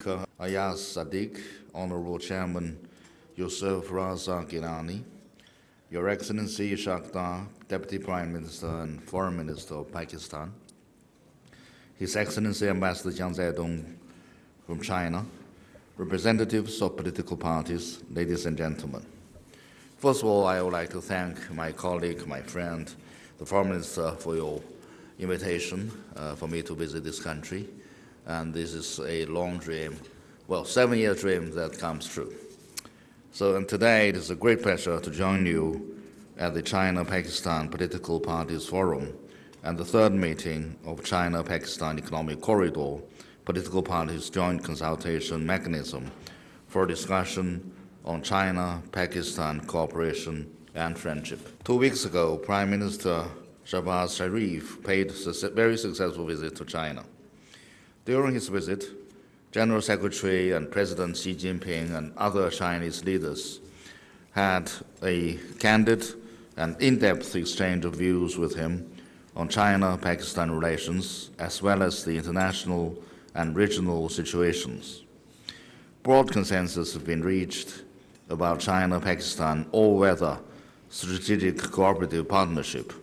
Ayaz Sadiq, Honorable Chairman Yusuf Raza Gilani, Your Excellency Shaukat, Deputy Prime Minister and Foreign Minister of Pakistan, His Excellency Ambassador Jiang Zedong from China, representatives of political parties, ladies and gentlemen. First of all, I would like to thank my colleague, my friend, the Foreign Minister, for your invitation for me to visit this country. And this is a long dream, well, 7-year dream that comes true. And today it is a great pleasure to join you at the China-Pakistan Political Parties Forum and the third meeting of China-Pakistan Economic Corridor Political Parties Joint Consultation Mechanism for discussion on China-Pakistan cooperation and friendship. 2 weeks ago, Prime Minister Shehbaz Sharif paid a very successful visit to China. During his visit, General Secretary and President Xi Jinping and other Chinese leaders had a candid and in-depth exchange of views with him on China-Pakistan relations, as well as the international and regional situations. Broad consensus has been reached about China-Pakistan all-weather strategic cooperative partnership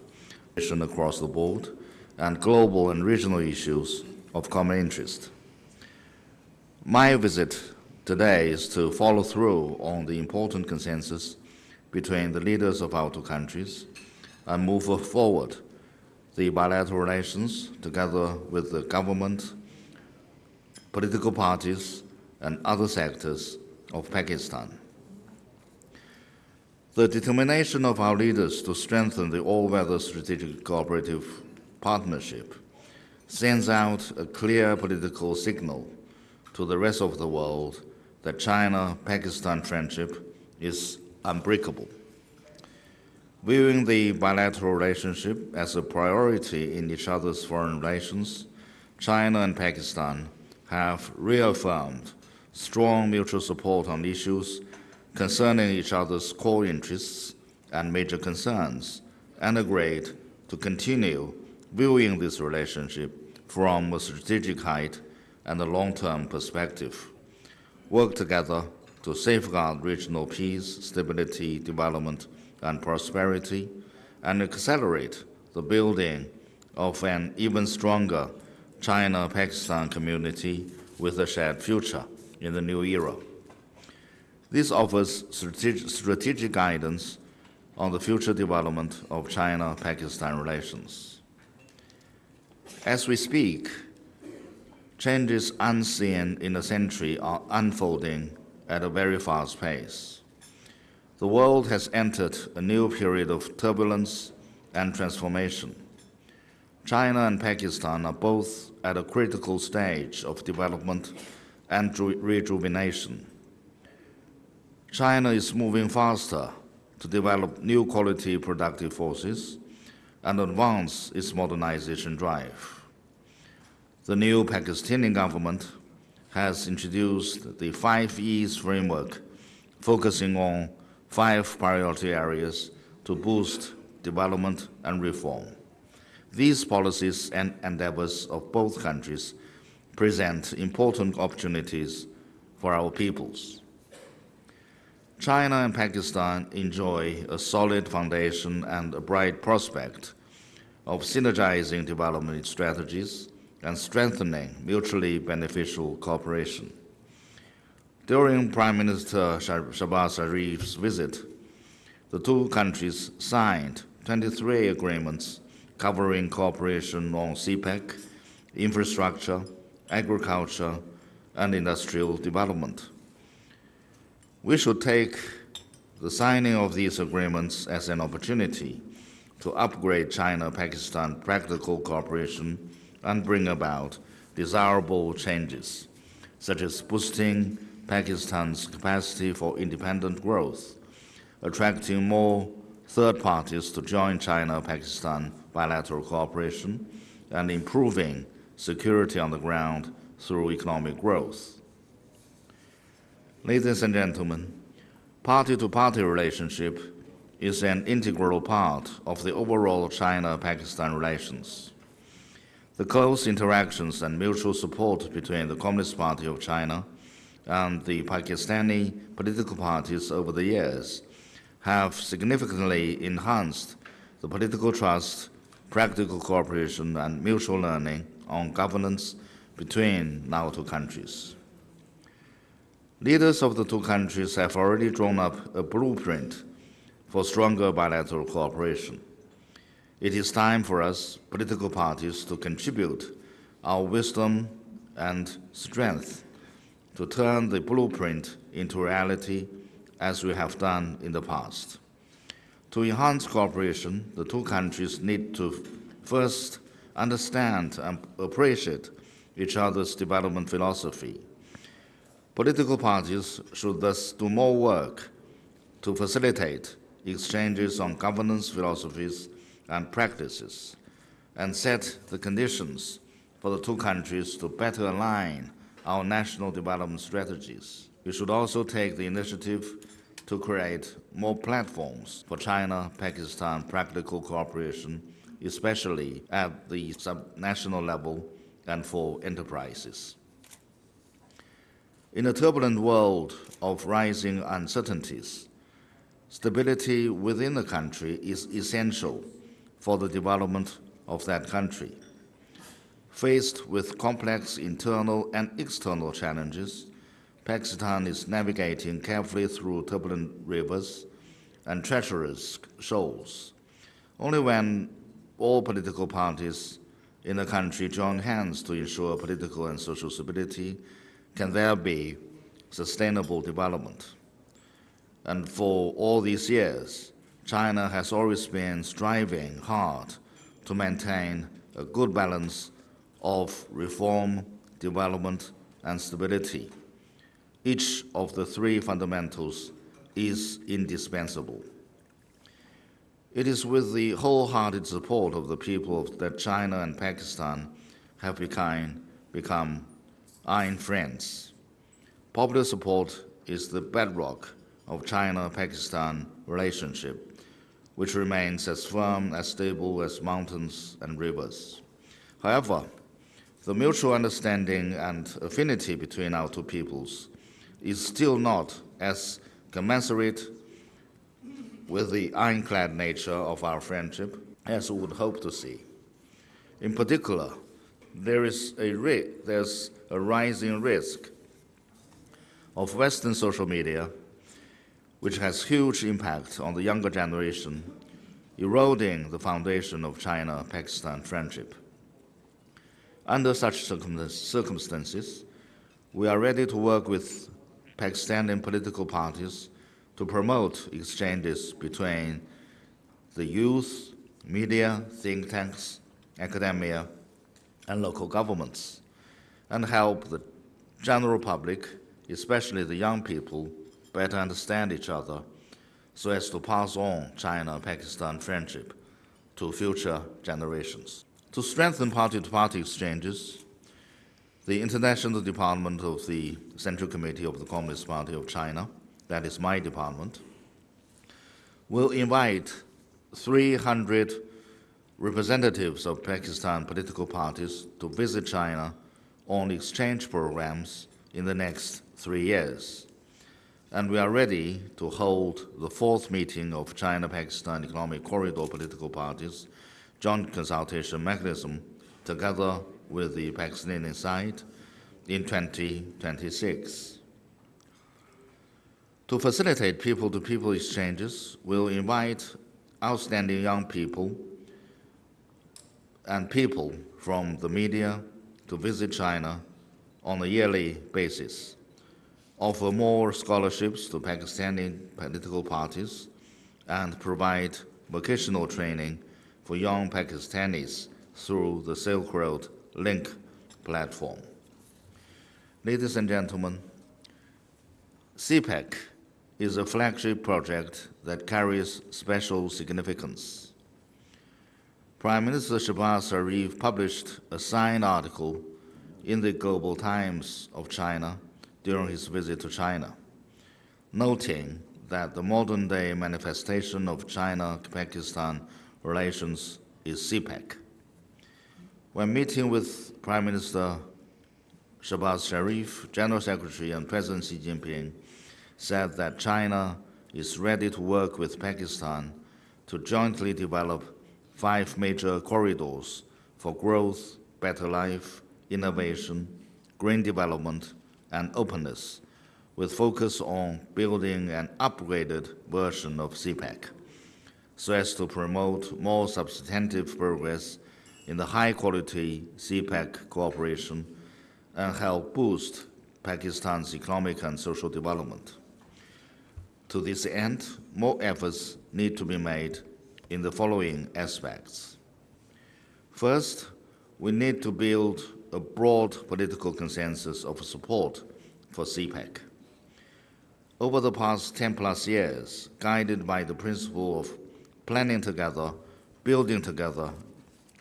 across the board and global and regional issues of common interest. My visit today is to follow through on the important consensus between the leaders of our two countries and move forward the bilateral relations together with the government, political parties, and other sectors of Pakistan. The determination of our leaders to strengthen the all-weather strategic cooperative partnership sends out a clear political signal to the rest of the world that China-Pakistan friendship is unbreakable. Viewing the bilateral relationship as a priority in each other's foreign relations, China and Pakistan have reaffirmed strong mutual support on issues concerning each other's core interests and major concerns, and agreed to continue viewing this relationship from a strategic height and a long-term perspective, work together to safeguard regional peace, stability, development, and prosperity, and accelerate the building of an even stronger China-Pakistan community with a shared future in the new era. This offers strategic guidance on the future development of China-Pakistan relations. As we speak, changes unseen in a century are unfolding at a very fast pace. The world has entered a new period of turbulence and transformation. China and Pakistan are both at a critical stage of development and rejuvenation. China is moving faster to develop new quality productive forces and advance its modernization drive. The new Pakistani government has introduced the 5 E's framework, focusing on 5 priority areas to boost development and reform. These policies and endeavors of both countries present important opportunities for our peoples. China and Pakistan enjoy a solid foundation and a bright prospect of synergizing development strategies and strengthening mutually beneficial cooperation. During Prime Minister Shehbaz Sharif's visit, the two countries signed 23 agreements covering cooperation on CPEC, infrastructure, agriculture, and industrial development. We should take the signing of these agreements as an opportunity to upgrade China-Pakistan practical cooperation and bring about desirable changes, such as boosting Pakistan's capacity for independent growth, attracting more third parties to join China-Pakistan bilateral cooperation, and improving security on the ground through economic growth. Ladies and gentlemen, party-to-party relationship is an integral part of the overall China-Pakistan relations. The close interactions and mutual support between the Communist Party of China and the Pakistani political parties over the years have significantly enhanced the political trust, practical cooperation, and mutual learning on governance between our two countries. Leaders of the two countries have already drawn up a blueprint for stronger bilateral cooperation. It is time for us, political parties, to contribute our wisdom and strength to turn the blueprint into reality as we have done in the past. To enhance cooperation, the two countries need to first understand and appreciate each other's development philosophy. Political parties should thus do more work to facilitate exchanges on governance philosophies and practices, and set the conditions for the two countries to better align our national development strategies. We should also take the initiative to create more platforms for China-Pakistan practical cooperation, especially at the subnational level and for enterprises. In a turbulent world of rising uncertainties, stability within the country is essential for the development of that country. Faced with complex internal and external challenges, Pakistan is navigating carefully through turbulent rivers and treacherous shoals. Only when all political parties in the country join hands to ensure political and social stability can there be sustainable development. And for all these years, China has always been striving hard to maintain a good balance of reform, development, and stability. Each of the three fundamentals is indispensable. It is with the wholehearted support of the people that China and Pakistan have become iron friends. Popular support is the bedrock of China-Pakistan relationship, which remains as firm, as stable as mountains and rivers. However, the mutual understanding and affinity between our two peoples is still not as commensurate with the ironclad nature of our friendship as we would hope to see. In particular, there's a rising risk of Western social media, which has huge impact on the younger generation, eroding the foundation of China-Pakistan friendship. Under such circumstances, we are ready to work with Pakistani political parties to promote exchanges between the youth, media, think tanks, academia, and local governments, and help the general public, especially the young people, better understand each other so as to pass on China-Pakistan friendship to future generations. To strengthen party-to-party exchanges, the International Department of the Central Committee of the Communist Party of China, that is my department, will invite 300 representatives of Pakistan political parties to visit China on exchange programs in the next 3 years. And we are ready to hold the 4th meeting of China-Pakistan Economic Corridor political parties joint consultation mechanism together with the Pakistani side in 2026. To facilitate people-to-people exchanges, we'll invite outstanding young people and people from the media to visit China on a yearly basis, offer more scholarships to Pakistani political parties, and provide vocational training for young Pakistanis through the Silk Road Link platform. Ladies and gentlemen, CPEC is a flagship project that carries special significance. Prime Minister Shehbaz Sharif published a signed article in the Global Times of China during his visit to China, noting that the modern-day manifestation of China-Pakistan relations is CPEC. When meeting with Prime Minister Shehbaz Sharif, General Secretary and President Xi Jinping said that China is ready to work with Pakistan to jointly develop 5 major corridors for growth, better life, innovation, green development, and openness, with focus on building an upgraded version of CPEC, so as to promote more substantive progress in the high-quality CPEC cooperation and help boost Pakistan's economic and social development. To this end, more efforts need to be made in the following aspects. First, we need to build a broad political consensus of support for CPEC. Over the past 10+ years, guided by the principle of planning together, building together,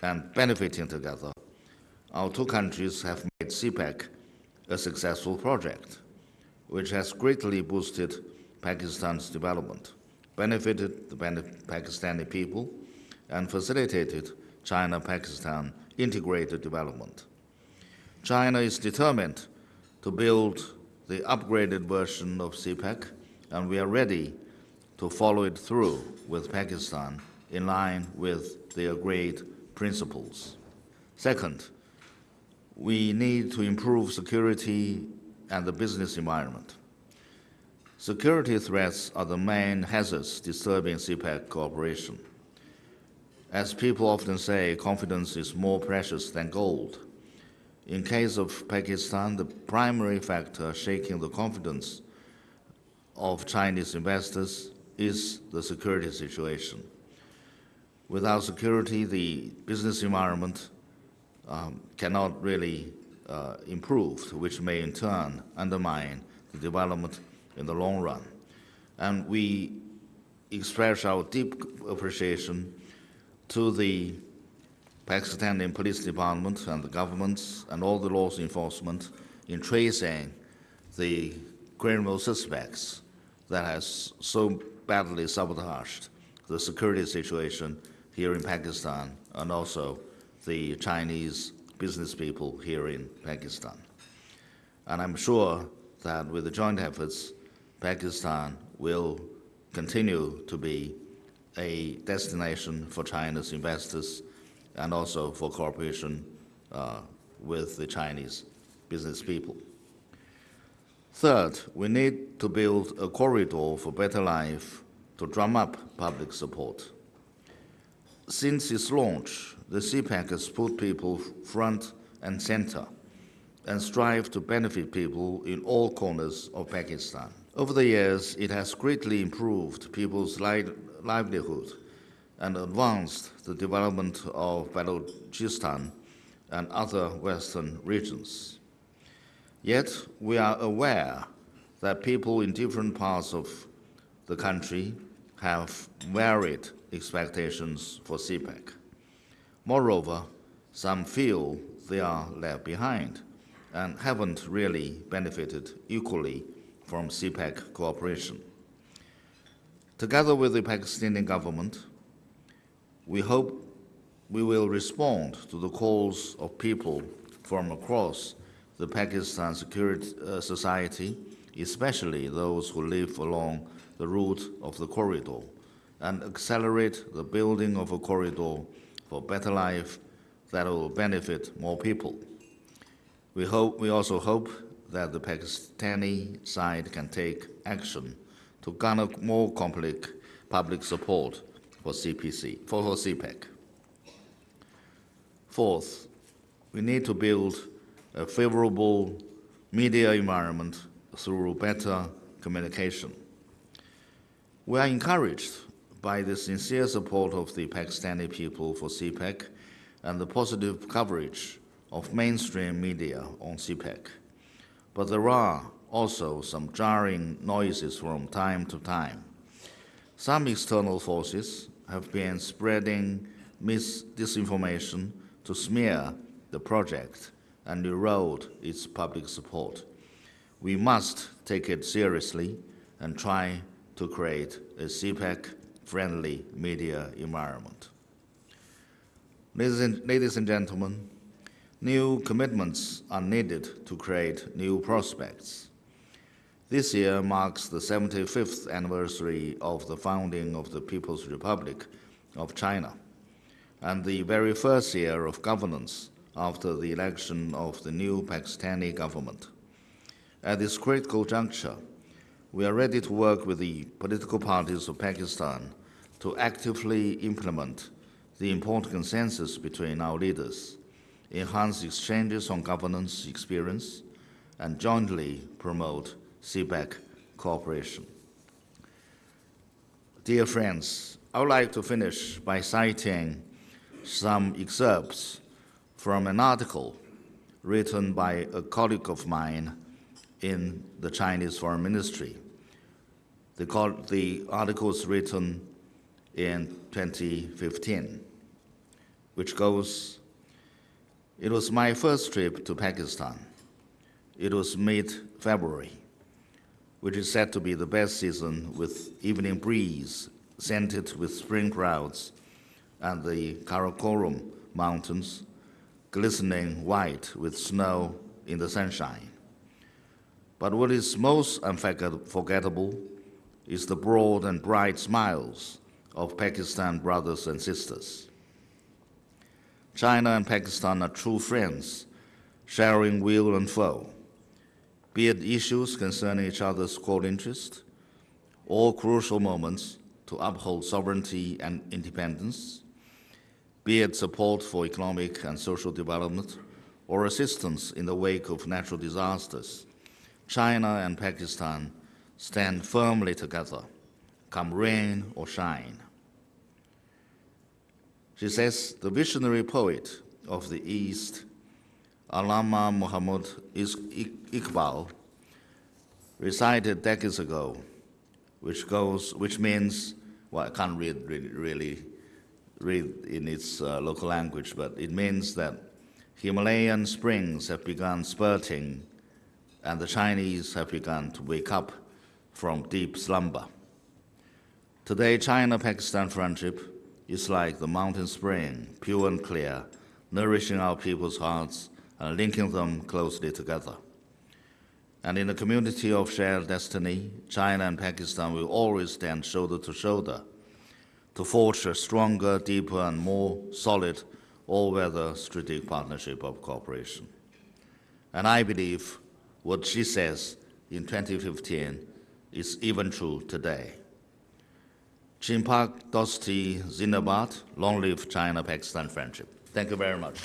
and benefiting together, our 2 countries have made CPEC a successful project, which has greatly boosted Pakistan's development, benefited the Pakistani people, and facilitated China-Pakistan integrated development. China is determined to build the upgraded version of CPEC, and we are ready to follow it through with Pakistan in line with the agreed principles. Second, we need to improve security and the business environment. Security threats are the main hazards disturbing CPEC cooperation. As people often say, confidence is more precious than gold. In case of Pakistan, the primary factor shaking the confidence of Chinese investors is the security situation. Without security, the business environment cannot really improve, which may in turn undermine the development in the long run. And we express our deep appreciation to the Pakistani Police Department and the governments and all the law enforcement in tracing the criminal suspects that has so badly sabotaged the security situation here in Pakistan and also the Chinese business people here in Pakistan. And I'm sure that with the joint efforts, Pakistan will continue to be a destination for China's investors and also for cooperation with the Chinese business people. Third, we need to build a corridor for better life to drum up public support. Since its launch, the CPEC has put people front and center and strive to benefit people in all corners of Pakistan. Over the years, it has greatly improved people's livelihood and advanced the development of Balochistan and other western regions. Yet, we are aware that people in different parts of the country have varied expectations for CPEC. Moreover, some feel they are left behind and haven't really benefited equally from CPEC cooperation. Together with the Pakistani government, we hope we will respond to the calls of people from across the Pakistan society, especially those who live along the route of the corridor, and accelerate the building of a corridor for better life that will benefit more people. We also hope that the Pakistani side can take action to garner more public support for CPEC. Fourth, we need to build a favorable media environment through better communication. We are encouraged by the sincere support of the Pakistani people for CPEC and the positive coverage of mainstream media on CPEC. But there are also some jarring noises from time to time. Some external forces have been spreading disinformation to smear the project and erode its public support. We must take it seriously and try to create a CPEC-friendly media environment. Ladies and gentlemen, New commitments are needed to create new prospects. This year marks the 75th anniversary of the founding of the People's Republic of China, and the very first year of governance after the election of the new Pakistani government. At this critical juncture, we are ready to work with the political parties of Pakistan to actively implement the important consensus between our leaders, enhance exchanges on governance experience, and jointly promote CPEC cooperation. Dear friends, I would like to finish by citing some excerpts from an article written by a colleague of mine in the Chinese Foreign Ministry. The article was written in 2015, which goes, "It was my first trip to Pakistan. It was mid-February, which is said to be the best season, with evening breeze scented with spring clouds and the Karakoram Mountains glistening white with snow in the sunshine. But what is most unforgettable is the broad and bright smiles of Pakistan brothers and sisters. China and Pakistan are true friends, sharing weal and foe, be it issues concerning each other's core interest, or crucial moments to uphold sovereignty and independence, be it support for economic and social development, or assistance in the wake of natural disasters. China and Pakistan stand firmly together, come rain or shine." She says, the visionary poet of the East, Allama Muhammad Iqbal, recited decades ago, which means, well, I can't really read in its local language, but it means that Himalayan springs have begun spurting and the Chinese have begun to wake up from deep slumber. Today, China-Pakistan friendship is like the mountain spring, pure and clear, nourishing our people's hearts and linking them closely together. And in a community of shared destiny, China and Pakistan will always stand shoulder to shoulder to forge a stronger, deeper, and more solid all-weather strategic partnership of cooperation. And I believe what she says in 2015 is even true today. Chimpak Dosti Zindabad, long live China-Pakistan friendship. Thank you very much.